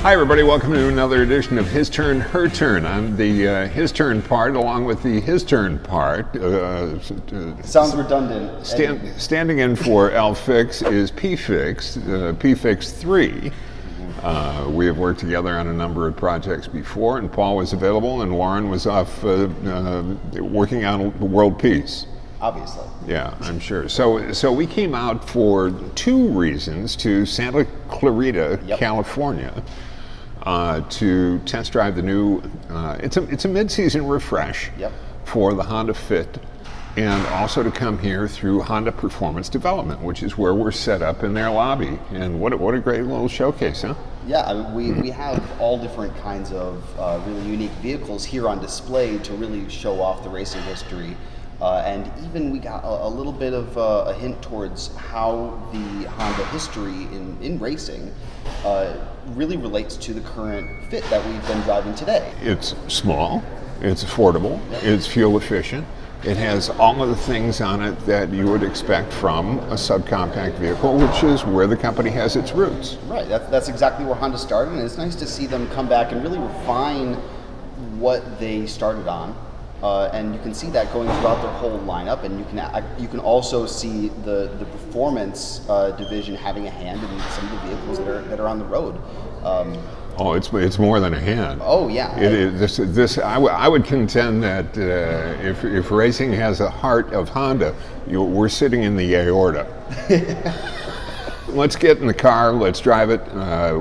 Hi everybody, welcome to another edition of His Turn, Her Turn. I'm the His Turn part along with the His Turn part. Sounds redundant. Standing in for Al Fix is P-Fix, P-Fix 3. We have worked together on a number of projects before, and Paul was available and Lauren was off working on world peace. Obviously. Yeah, I'm sure. So we came out for two reasons to Santa Clarita, California, to test drive the new. It's a mid-season refresh for the Honda Fit, and also to come here through Honda Performance Development, which is where we're set up in their lobby. And what a great little showcase, huh? Yeah, we have all different kinds of really unique vehicles here on display to really show off the racing history. And even we got a little bit of a hint towards how the Honda history in racing really relates to the current Fit that we've been driving today. It's small, it's affordable, it's fuel efficient. It has all of the things on it that you would expect from a subcompact vehicle, which is where the company has its roots. Right, that's exactly where Honda started, and it's nice to see them come back and really refine what they started on. And you can see that going throughout their whole lineup, and you can also see the performance division having a hand in some of the vehicles that are on the road. It's more than a hand. Oh yeah. It is. I would contend that if racing has a heart of Honda, we're sitting in the aorta. Let's get in the car, let's drive it.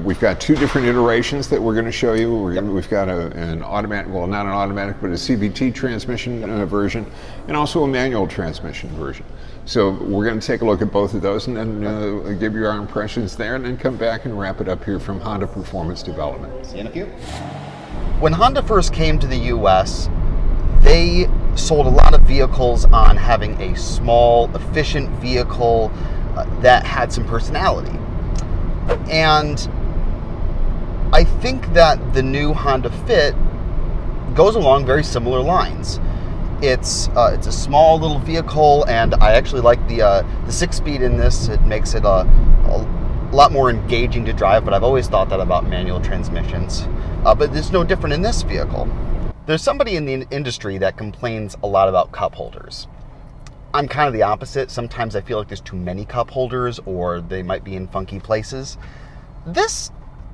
We've got two different iterations that we're going to show you. We've got an automatic, well, not an automatic, but a CVT transmission version, and also a manual transmission version. So we're going to take a look at both of those and then give you our impressions there, and then come back and wrap it up here from Honda Performance Development. See you in a few. When Honda first came to the US, they sold a lot of vehicles on having a small, efficient vehicle that had some personality. And I think that the new Honda Fit goes along very similar lines. It's a small little vehicle, and I actually like the 6-speed in this. It makes it a lot more engaging to drive, but I've always thought that about manual transmissions. But it's no different in this vehicle. There's somebody in the industry that complains a lot about cup holders. I'm kind of the opposite. Sometimes I feel like there's too many cup holders, or they might be in funky places. This,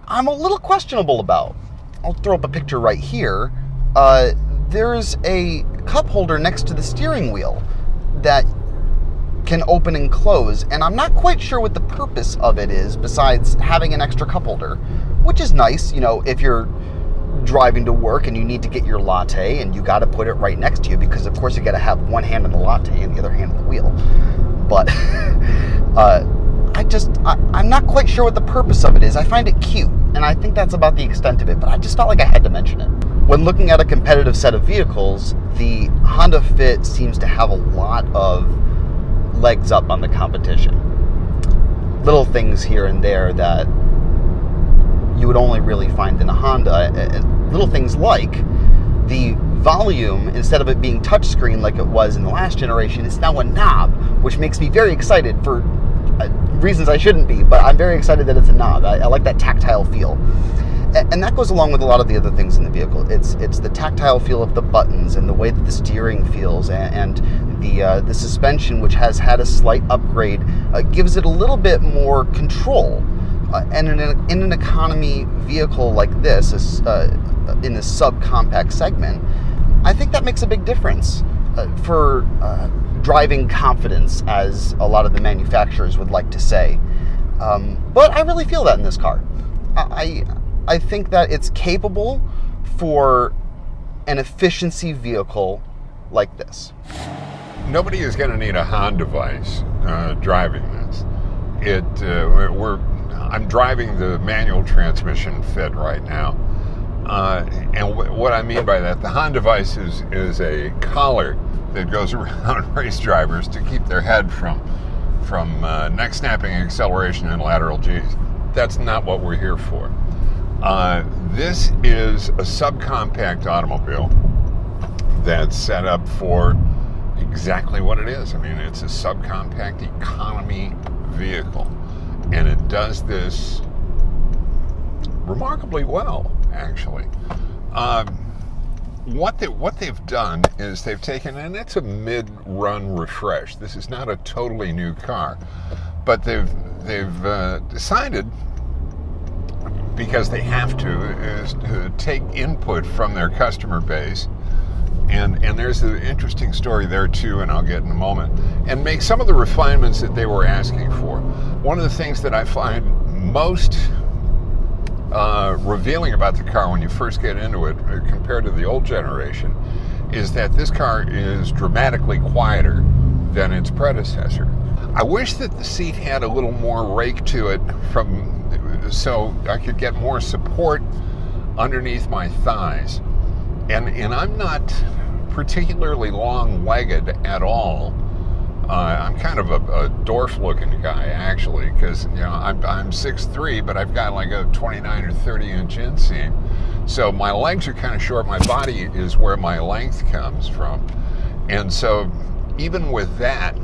I'm a little questionable about. I'll throw up a picture right here. There's a cup holder next to the steering wheel that can open and close, and I'm not quite sure what the purpose of it is besides having an extra cup holder, which is nice, if you're driving to work and you need to get your latte and you got to put it right next to you, because of course you got to have one hand on the latte and the other hand on the wheel. But I'm not quite sure what the purpose of it is. I find it cute, and I think that's about the extent of it, but I just felt like I had to mention it. When looking at a competitive set of vehicles, the Honda Fit seems to have a lot of legs up on the competition. Little things here and there that you would only really find in a Honda. Little things like the volume, instead of it being touchscreen like it was in the last generation, it's now a knob, which makes me very excited for reasons I shouldn't be, but I'm very excited that it's a knob. I like that tactile feel. And that goes along with a lot of the other things in the vehicle. It's the tactile feel of the buttons and the way that the steering feels, and the suspension, which has had a slight upgrade, gives it a little bit more control. And in an economy vehicle like this, in the subcompact segment, I think that makes a big difference for driving confidence, as a lot of the manufacturers would like to say. But I really feel that in this car. I think that it's capable for an efficiency vehicle like this. Nobody is going to need a Honda device driving this. I'm driving the manual transmission Fit right now, and what I mean by that, the Honda device is a collar that goes around race drivers to keep their head from neck snapping, acceleration, and lateral G's. That's not what we're here for. This is a subcompact automobile that's set up for exactly what it is. I mean, it's a subcompact economy vehicle, and it does this remarkably well, actually. What they've done is they've taken, and it's a mid-run refresh. This is not a totally new car, but they've decided, because they have to, is to take input from their customer base, and there's an interesting story there too, and I'll get in a moment, and make some of the refinements that they were asking for. One of the things that I find most revealing about the car when you first get into it compared to the old generation is that this car is dramatically quieter than its predecessor. I wish that the seat had a little more rake to it so I could get more support underneath my thighs. And I'm not particularly long-legged at all. I'm kind of a dwarf-looking guy, actually, because I'm 6'3", but I've got like a 29 or 30-inch inseam. So my legs are kind of short. My body is where my length comes from. And so even with that,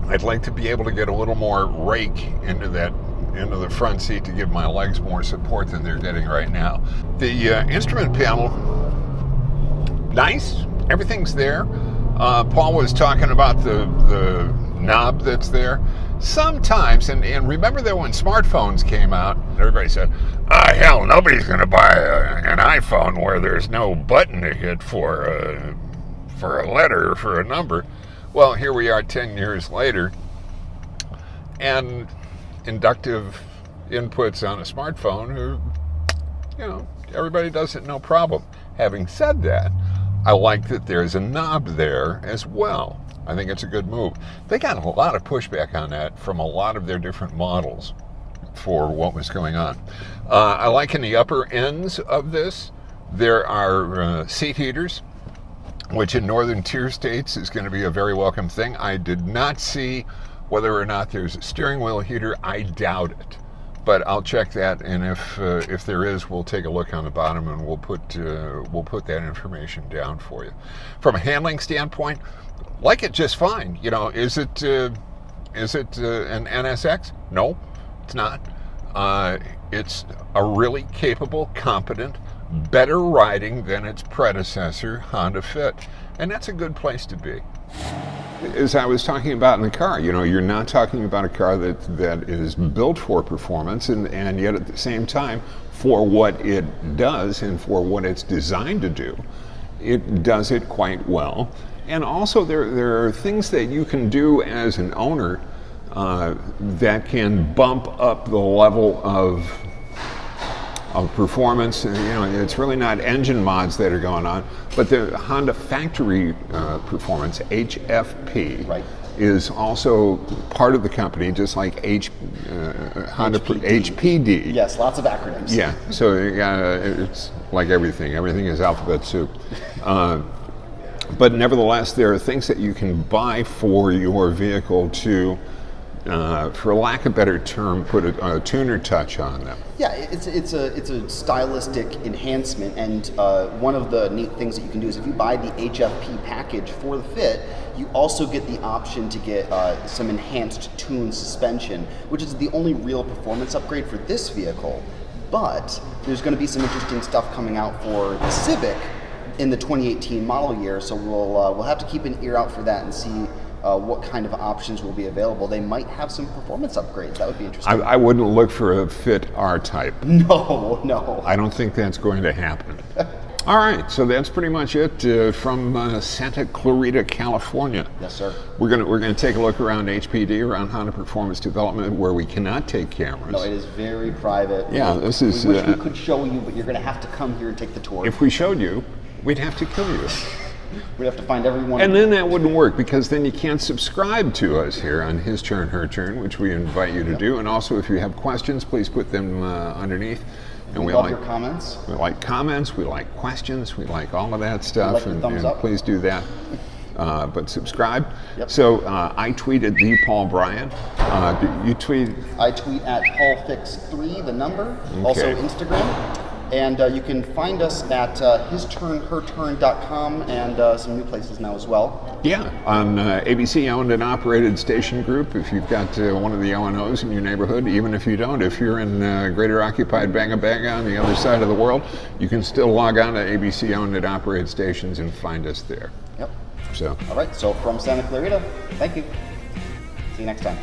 I'd like to be able to get a little more rake into the front seat to give my legs more support than they're getting right now. The instrument panel, nice. Everything's there. Paul was talking about the knob that's there. Sometimes, and remember that when smartphones came out, everybody said, hell, nobody's going to buy an iPhone where there's no button to hit for a letter or for a number. Well, here we are 10 years later, and inductive inputs on a smartphone, everybody does it no problem. Having said that, I like that there's a knob there as well. I think it's a good move. They got a lot of pushback on that from a lot of their different models for what was going on. I like in the upper ends of this, there are seat heaters, which in northern tier states is going to be a very welcome thing. I did not see whether or not there's a steering wheel heater. I doubt it, but I'll check that, and if there is, we'll take a look on the bottom, and we'll put that information down for you. From a handling standpoint, like it just fine. Is it an NSX? No, it's not. It's a really capable, competent, better riding than its predecessor, Honda Fit, and that's a good place to be. As I was talking about in the car, you're not talking about a car that is built for performance, and yet at the same time, for what it does and for what it's designed to do, it does it quite well. And also there are things that you can do as an owner that can bump up the level of performance. It's really not engine mods that are going on, but the Honda factory performance, HFP, right, is also part of the company, just like Honda HPD. Yes, lots of acronyms. Yeah, so it's like everything. Everything is alphabet soup. But nevertheless, there are things that you can buy for your vehicle to, for lack of a better term, put a tuner touch on them. Yeah, it's a stylistic enhancement, and one of the neat things that you can do is if you buy the HFP package for the Fit, you also get the option to get some enhanced tuned suspension, which is the only real performance upgrade for this vehicle. But there's going to be some interesting stuff coming out for the Civic in the 2018 model year, so we'll have to keep an ear out for that and see what kind of options will be available. They might have some performance upgrades. That would be interesting. I wouldn't look for a Fit R-Type. No. I don't think that's going to happen. All right, so that's pretty much it from Santa Clarita, California. Yes, sir. We're gonna take a look around HPD, around Honda Performance Development, where we cannot take cameras. No, it is very private. Yeah, this is. We wish we could show you, but you're going to have to come here and take the tour. If we showed you, we'd have to kill you. We'd have to find everyone. And then that wouldn't work, because then you can't subscribe to us here on His Turn, Her Turn, which we invite you to do. And also, if you have questions, please put them underneath. And we love your comments. We like comments, we like questions, we like all of that stuff. We like thumbs up. Please do that. But subscribe. Yep. So I tweeted the Paul Bryan. You tweet? I tweet at PaulFix3, the number. Okay. Also Instagram. And you can find us at histurnherturn.com and some new places now as well. Yeah, on ABC owned and operated station group. If you've got one of the O&Os in your neighborhood, even if you don't, if you're in greater occupied Banga Banga on the other side of the world, you can still log on to ABC owned and operated stations and find us there. Yep. So. All right, so from Santa Clarita, thank you. See you next time.